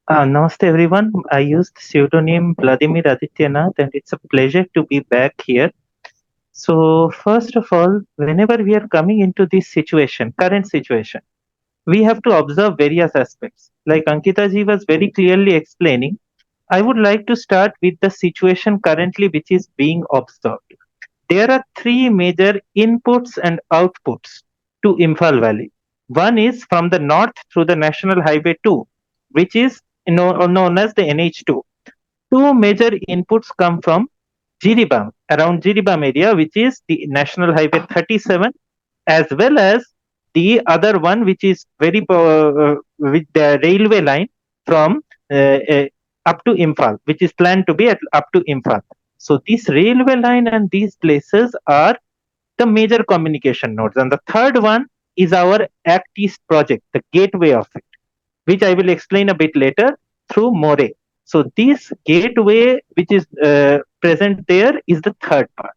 Namaste everyone. I used pseudonym Vladimir Adityanath and it's a pleasure to be back here. So first of all, whenever we are coming into this situation, current situation, we have to observe various aspects. Like Ankita ji was very clearly explaining, I would like to start with the situation currently which is being observed. There are three major inputs and outputs to Imphal Valley. One is from the north through the National Highway 2, which is known as the NH2. Two major inputs come from Jiribam, around Jiribam area, which is the National Highway 37, as well as the other one, which is with the railway line from up to Imphal, which is planned to be up to Imphal. So this railway line and these places are the major communication nodes. And the third one is our Act East project, the gateway of it, which I will explain a bit later through More. So this gateway, which is present there, is the third part.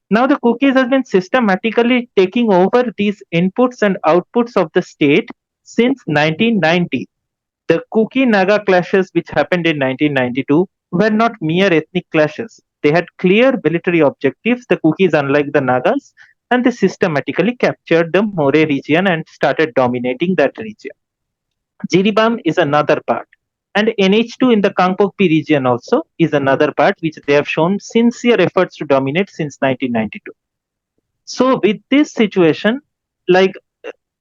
Now the cookies has been systematically taking over these inputs and outputs of the state since 1990. The Kuki Naga clashes, which happened in 1992, were not mere ethnic clashes. They had clear military objectives, the Kukis, unlike the Nagas, and they systematically captured the More region and started dominating that region. Jiribam is another part. And NH2 in the Kangpokpi region also is another part which they have shown sincere efforts to dominate since 1992. So with this situation, like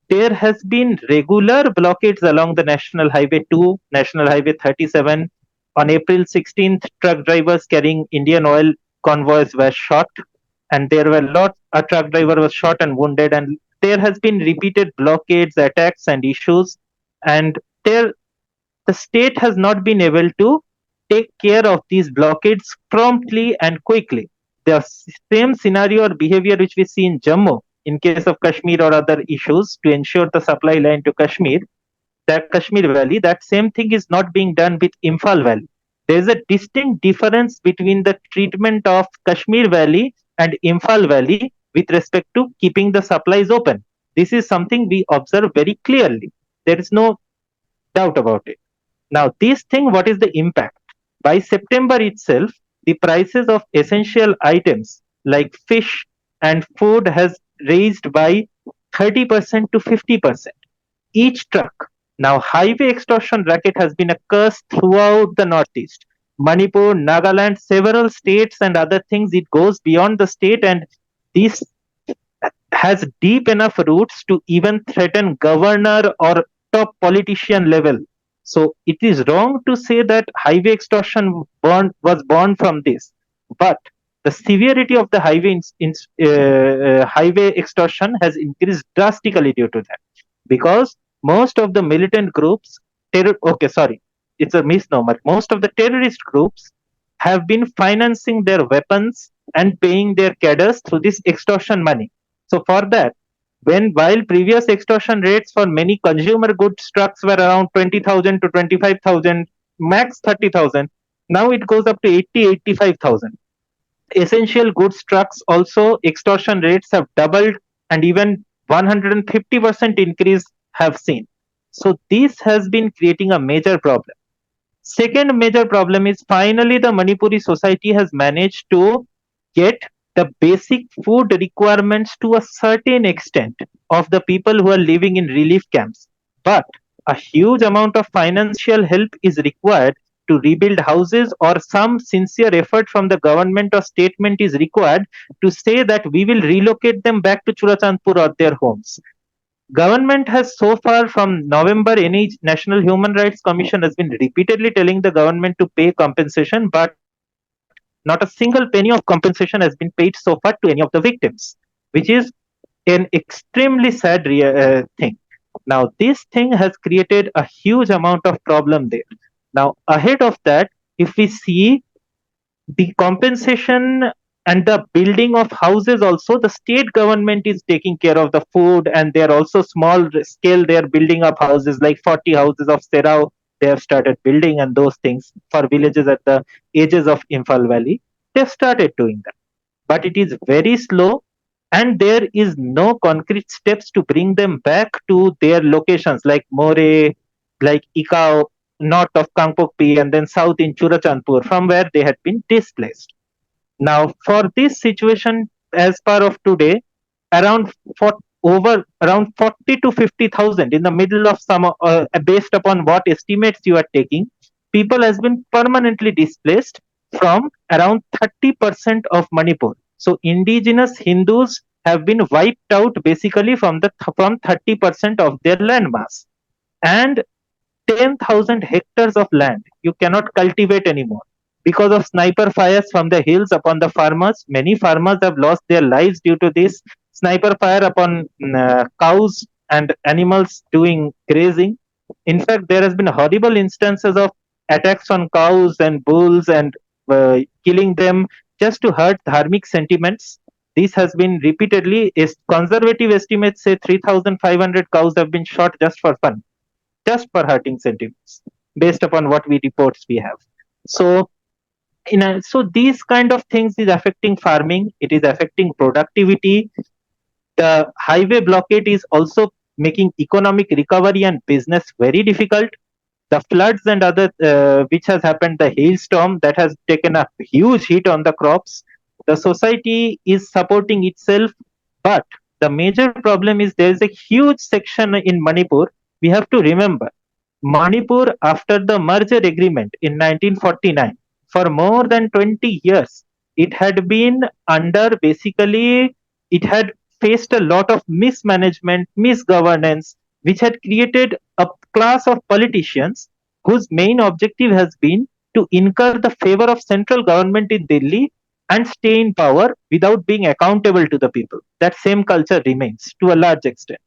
there has been regular blockades along the National Highway 2, National Highway 37. On April 16th, truck drivers carrying Indian oil convoys were shot, and there were lots. A truck driver was shot and wounded, and there has been repeated blockades, attacks, and issues, and there the state has not been able to take care of these blockades promptly and quickly. The same scenario or behavior which we see in Jammu in case of Kashmir or other issues to ensure the supply line to Kashmir, that Kashmir Valley, that same thing is not being done with Imphal Valley. There is a distinct difference between the treatment of Kashmir Valley and Imphal Valley with respect to keeping the supplies open. This is something we observe very clearly. There is no doubt about it. Now, this thing, what is the impact? By September itself, the prices of essential items like fish and food has raised by 30% to 50%. Each truck. Now, highway extortion racket has been a curse throughout the Northeast. Manipur, Nagaland, several states and other things, it goes beyond the state, and this has deep enough roots to even threaten governor or top politician level. So it is wrong to say that highway extortion was born from this, but the severity of the highway extortion has increased drastically due to that, because most of the militant groups, okay, sorry, it's a misnomer. Most of the terrorist groups have been financing their weapons and paying their cadres through this extortion money. So for that, while previous extortion rates for many consumer goods trucks were around 20,000 to 25,000, max 30,000, now it goes up to 80, 85,000. Essential goods trucks also extortion rates have doubled, and even 150% increase have seen. So this has been creating a major problem. Second major problem is finally the Manipuri society has managed to get the basic food requirements to a certain extent of the people who are living in relief camps. But a huge amount of financial help is required to rebuild houses, or some sincere effort from the government or statement is required to say that we will relocate them back to Churachandpur or their homes. Government has so far from November, any National Human Rights Commission has been repeatedly telling the government to pay compensation, but not a single penny of compensation has been paid so far to any of the victims, which is an extremely sad thing. Now, this thing has created a huge amount of problem there. Now, ahead of that, if we see the compensation and the building of houses, also the state government is taking care of the food, and they're also small scale, they're building up houses like 40 houses of Serao they have started building, and those things for villages at the edges of Imphal Valley, they've started doing that, but it is very slow, and there is no concrete steps to bring them back to their locations like More, like Ikao, north of Kangpokpi and then south in Churachandpur, from where they had been displaced. Now, for this situation, as per of today, around over around 40 to 50,000 in the middle of summer, based upon what estimates you are taking, people has been permanently displaced from around 30% of Manipur. So, indigenous Hindus have been wiped out basically from 30% of their landmass, and 10,000 hectares of land you cannot cultivate anymore because of sniper fires from the hills upon the farmers. Many farmers have lost their lives due to this sniper fire upon cows and animals doing grazing. In fact, there has been horrible instances of attacks on cows and bulls and killing them just to hurt dharmic sentiments. This has been repeatedly. Conservative estimates say 3,500 cows have been shot just for fun, just for hurting sentiments, based upon what we reports we have. So so these kind of things is affecting farming, it is affecting productivity. The highway blockade is also making economic recovery and business very difficult. The floods and other which has happened, the hailstorm that has taken a huge hit on the crops. The society is supporting itself, but the major problem is there is a huge section in Manipur. We have to remember, Manipur, after the merger agreement in 1949, for more than 20 years, it had been under, basically, it had faced a lot of mismanagement, misgovernance, which had created a class of politicians whose main objective has been to incur the favor of central government in Delhi and stay in power without being accountable to the people. That same culture remains to a large extent.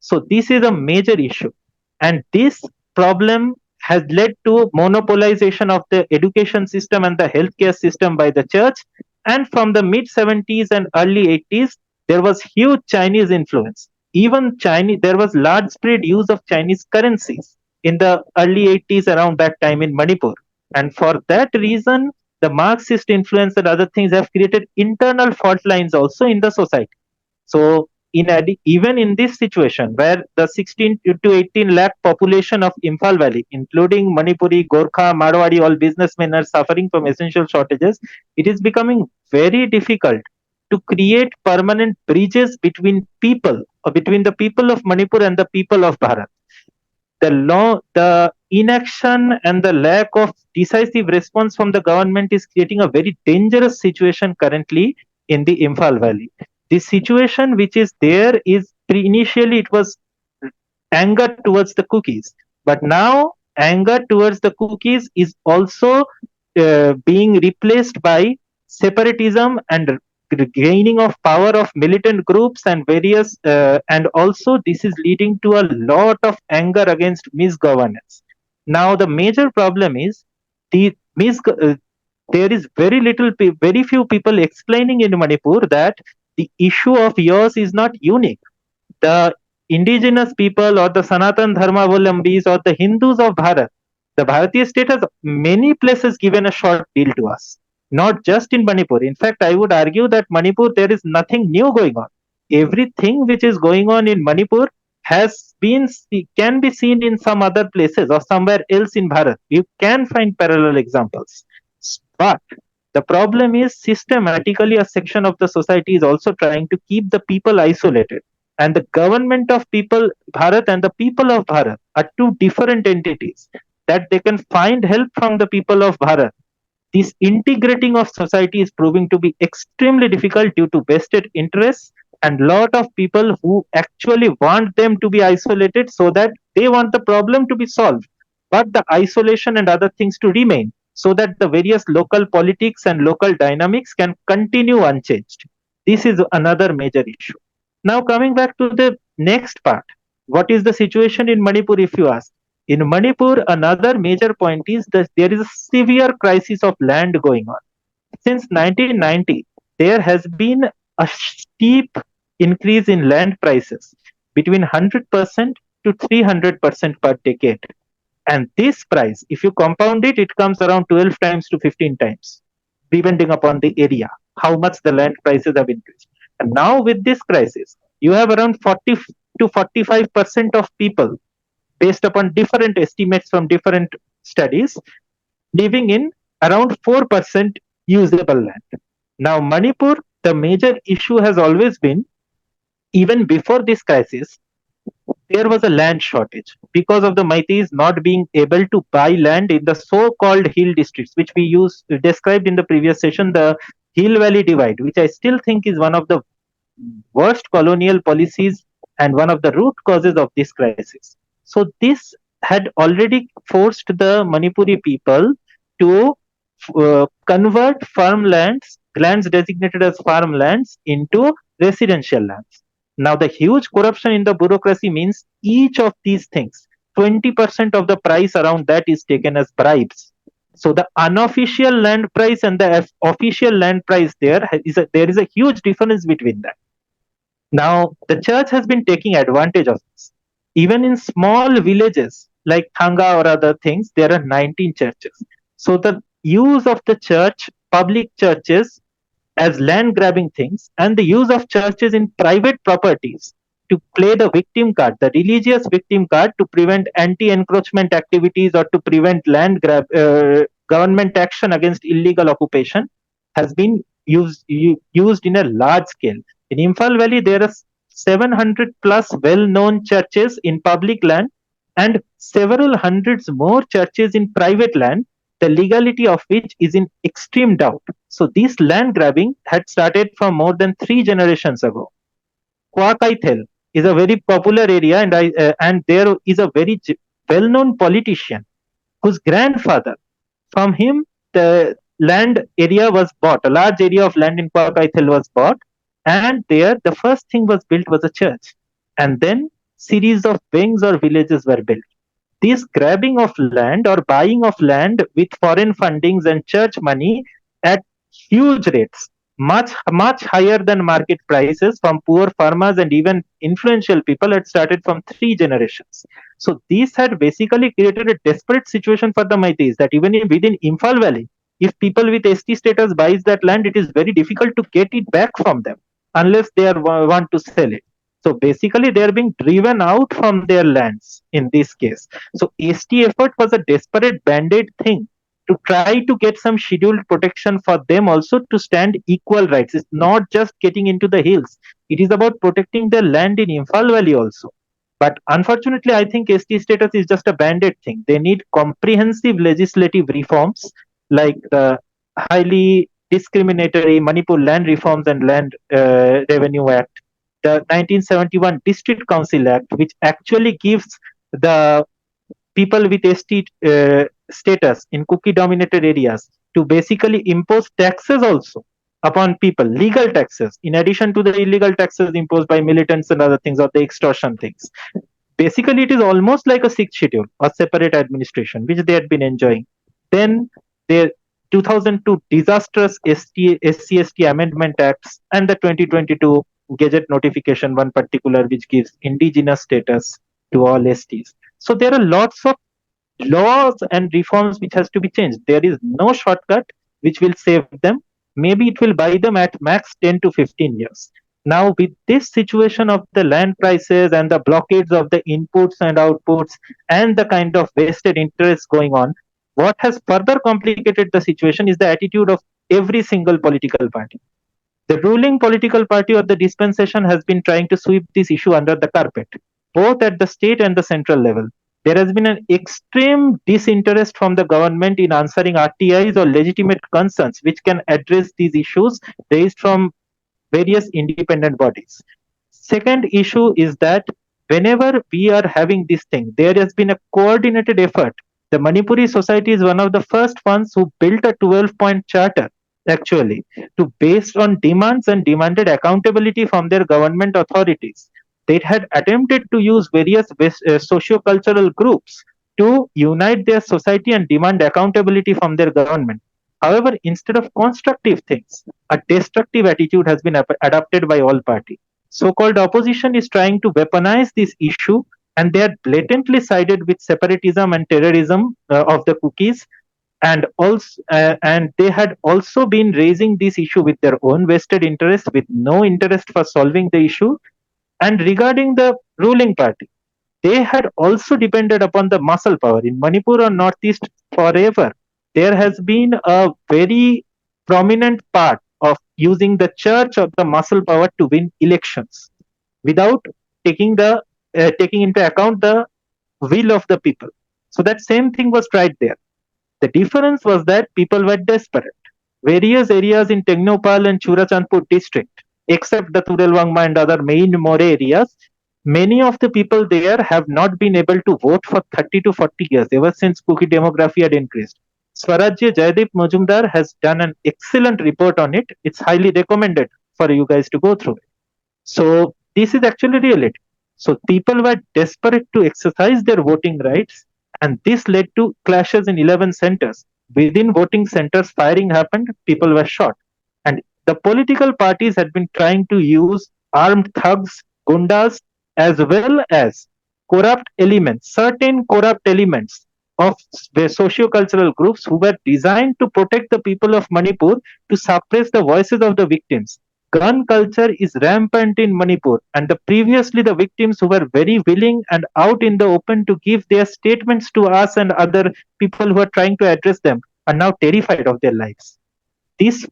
So this is a major issue. And this problem has led to monopolization of the education system and the healthcare system by the church. And from the mid 70s and early 80s, there was huge Chinese influence. Even Chinese, there was large spread use of Chinese currencies in the early 80s, around that time in Manipur. And for that reason, the Marxist influence and other things have created internal fault lines also in the society. So, even in this situation where the 16 to 18 lakh population of Imphal Valley, including Manipuri, Gorkha, Marwari, all businessmen are suffering from essential shortages, it is becoming very difficult to create permanent bridges between people, or between the people of Manipur and the people of Bharat. The inaction and the lack of decisive response from the government is creating a very dangerous situation currently in the Imphal Valley. The situation which is there is, initially it was anger towards the cookies, but now anger towards the cookies is also being replaced by separatism and gaining of power of militant groups and various, and also this is leading to a lot of anger against misgovernance. Now the major problem is the there is very few people explaining in Manipur that the issue of yours is not unique. The indigenous people or the Sanatan Dharmavulambis or the Hindus of Bharat, the Bharatiya state has many places given a short deal to us, not just in Manipur. In fact, I would argue that Manipur, there is nothing new going on. Everything which is going on in Manipur can be seen in some other places or somewhere else in Bharat. You can find parallel examples. But the problem is, systematically a section of the society is also trying to keep the people isolated. And the government of people Bharat and the people of Bharat are two different entities. That they can find help from the people of Bharat, this integrating of society is proving to be extremely difficult due to vested interests and lot of people who actually want them to be isolated, so that they want the problem to be solved, but the isolation and other things to remain, so that the various local politics and local dynamics can continue unchanged. This is another major issue. Now, coming back to the next part, what is the situation in Manipur, if you ask? In Manipur, another major point is that there is a severe crisis of land going on. Since 1990, there has been a steep increase in land prices between 100% to 300% per decade. And this price, if you compound it, it comes around 12 times to 15 times, depending upon the area, how much the land prices have increased. And now with this crisis, you have around 40 to 45% of people, based upon different estimates from different studies, living in around 4% usable land. Now, Manipur, the major issue has always been, even before this crisis, there was a land shortage because of the Meiteis not being able to buy land in the so-called hill districts, which we described in the previous session, the Hill Valley Divide, which I still think is one of the worst colonial policies and one of the root causes of this crisis. So this had already forced the Manipuri people to convert farmlands, lands designated as farmlands, into residential lands. Now, the huge corruption in the bureaucracy means each of these things, 20% of the price around that is taken as bribes. So the unofficial land price and the official land price, there is a huge difference between that. Now, the church has been taking advantage of this. Even in small villages like Thanga or other things, there are 19 churches. So the use of the church, public churches, as land grabbing things, and the use of churches in private properties to play the victim card, the religious victim card, to prevent anti encroachment activities or to prevent government action against illegal occupation, has been used in a large scale. In Imphal Valley, there are 700 plus well known churches in public land and several hundreds more churches in private land, the legality of which is in extreme doubt. So this land grabbing had started from more than 3 generations ago. Kwakaithel is a very popular area, and there is a very well-known politician whose grandfather, from him, the land area was bought. A large area of land in Kwakaithel was bought, and there the first thing was built was a church, and then series of wings or villages were built. This grabbing of land or buying of land with foreign fundings and church money at huge rates, much higher than market prices from poor farmers and even influential people, had started from 3 generations. So this had basically created a desperate situation for the Meiteis, that even within Imphal Valley, if people with ST status buys that land, it is very difficult to get it back from them unless they want to sell it. So basically, they are being driven out from their lands in this case. So ST effort was a desperate band-aid thing to try to get some scheduled protection for them also to stand equal rights. It's not just getting into the hills. It is about protecting their land in Imphal Valley also. But unfortunately, I think ST status is just a band-aid thing. They need comprehensive legislative reforms like the highly discriminatory Manipur Land Reforms and Land Revenue Act, the 1971 District Council Act, which actually gives the people with ST status in cookie dominated areas to basically impose taxes also upon people, legal taxes, in addition to the illegal taxes imposed by militants and other things, or the extortion things. Basically, it is almost like a sixth schedule or separate administration, which they had been enjoying. Then the 2002 disastrous SC/ST Amendment Acts and the 2022 Gazette notification, one particular, which gives indigenous status to all STs. So there are lots of laws and reforms which has to be changed. There is no shortcut which will save them. Maybe it will buy them at max 10 to 15 years. Now, with this situation of the land prices and the blockades of the inputs and outputs and the kind of vested interest going on, what has further complicated the situation is the attitude of every single political party. The ruling political party or the dispensation has been trying to sweep this issue under the carpet, both at the state and the central level. There has been an extreme disinterest from the government in answering RTIs or legitimate concerns which can address these issues raised from various independent bodies. Second issue is that whenever we are having this thing, there has been a coordinated effort. The Manipuri society is one of the first ones who built a 12-point charter, actually, to based on demands and demanded accountability from their government authorities. They had attempted to use various socio-cultural groups to unite their society and demand accountability from their government. However, instead of constructive things, a destructive attitude has been adopted by all parties. So-called opposition is trying to weaponize this issue, and they are blatantly sided with separatism and terrorism of the cookies, and they had also been raising this issue with their own vested interest, with no interest for solving the issue. And regarding the ruling party, they had also depended upon the muscle power. In Manipur or Northeast forever, there has been a very prominent part of using the church or the muscle power to win elections without taking the taking into account the will of the people. So that same thing was tried there. The difference was that people were desperate. Various areas in Tengnopal and Churachandpur district, except the Turelwangma and other main More areas, many of the people there have not been able to vote for 30 to 40 years, ever since cookie demography had increased. Swarajya Jaydeep Majumdar has done an excellent report on it. It's highly recommended for you guys to go through it. So this is actually reality. So people were desperate to exercise their voting rights, and this led to clashes in 11 centers. Within voting centers, firing happened, people were shot. And the political parties had been trying to use armed thugs, gundas, as well as corrupt elements, certain corrupt elements of the socio-cultural groups who were designed to protect the people of Manipur to suppress the voices of the victims. Gun culture is rampant in Manipur, and previously the victims who were very willing and out in the open to give their statements to us and other people who are trying to address them are now terrified of their lives. This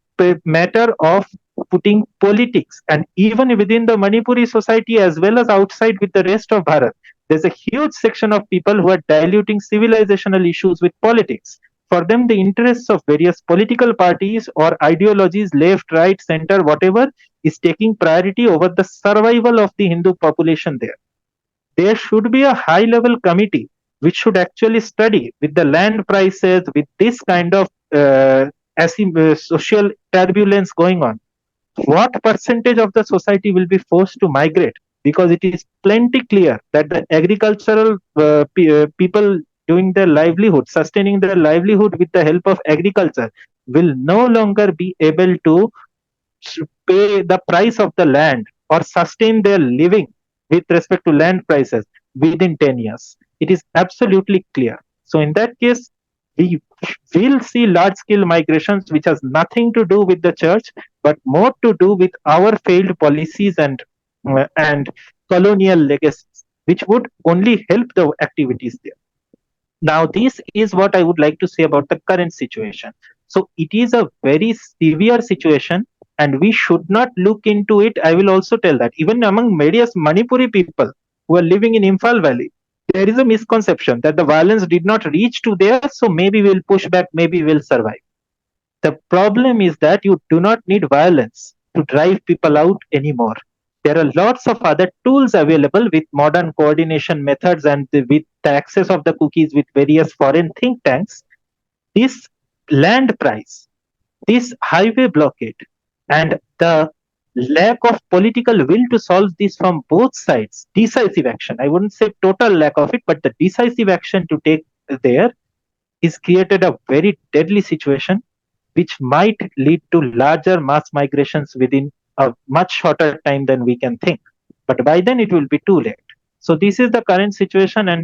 matter of putting politics, and even within the Manipuri society as well as outside with the rest of Bharat, there's a huge section of people who are diluting civilizational issues with politics. For them, the interests of various political parties or ideologies, left, right, center, whatever, is taking priority over the survival of the Hindu population there. There should be a high level committee which should actually study with the land prices, with this kind of social turbulence going on, what percentage of the society will be forced to migrate, because it is plenty clear that the agricultural people doing their livelihood, sustaining their livelihood with the help of agriculture, will no longer be able to pay the price of the land or sustain their living with respect to land prices within 10 years. It is absolutely clear. So, in that case, we will see large scale migrations which has nothing to do with the church but more to do with our failed policies and colonial legacies, which would only help the activities there. Now, this is what I would like to say about the current situation. So, it is a very severe situation, and we should not look into it. I will also tell that even among various Manipuri people who are living in Imphal Valley, there is a misconception that the violence did not reach to there, so maybe we'll push back, maybe we'll survive. The problem is that you do not need violence to drive people out anymore. There are lots of other tools available with modern coordination methods and with the access of the cookies with various foreign think tanks. This land price, this highway blockade, and the lack of political will to solve this from both sides, decisive action, I wouldn't say total lack of it, but the decisive action to take there is created a very deadly situation which might lead to larger mass migrations within a much shorter time than we can think. But by then it will be too late. So this is the current situation, and